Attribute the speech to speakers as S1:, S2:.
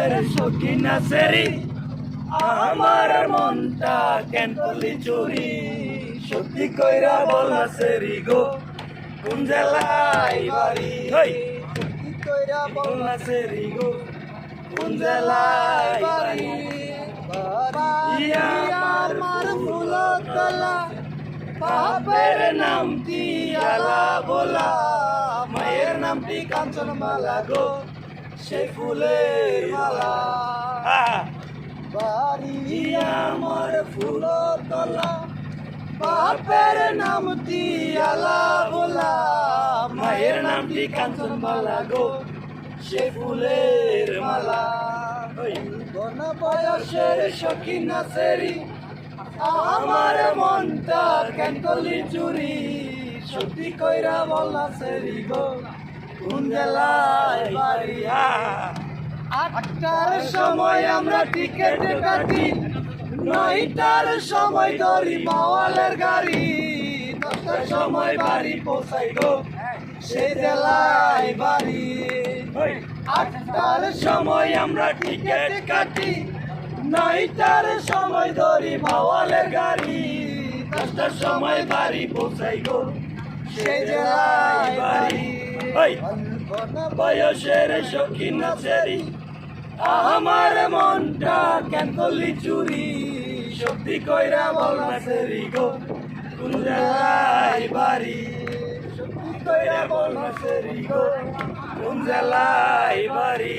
S1: সখিনা সেরি আমার মনটা কেন করলি চুরি সত্যি কইরা বল না সেরি গো কোন জেলায় বাড়ি সত্যি কইরা বল না সেরি গো কোন জেলায় বাড়ি আমার ফুলতলা বাপের নামটি আলা বলা মায়ের নামটি কাঞ্চনমালা গো সে ফুলের মালা বাড়ি আমার ফুলতলা বাপের নামটি আলা বলা মায়ের নামটি কাঞ্চনমালা গো সে ফুলের মালা কোন বয়সের সখিনা সেরি আমার মনটা কেন করলি চুরি সত্যি কইরা বল না সেরি গো কোন জেলায় বাড়ি 8টার সময় আমরা টিকেট কাটি 9টার সময় ধরি মাওয়ালের গাড়ি 10টার সময় বাড়ি পৌঁছাই গো সে জেলায় বাড়ি 8টার সময় আমরা টিকেট কাটি 9টার সময় ধরি মাওয়ালের গাড়ি 10টার সময় বাড়ি পৌঁছাই গো সে জেলায় বাড়ি বয়সের সখিনা সেরি আমার মনটা কেন করলি চুরি সত্যি কইরা বল না সেরি গো কোন জেলায় বাড়ি সত্যি কইরা বল না সেরি গো কোন জেলায় বাড়ি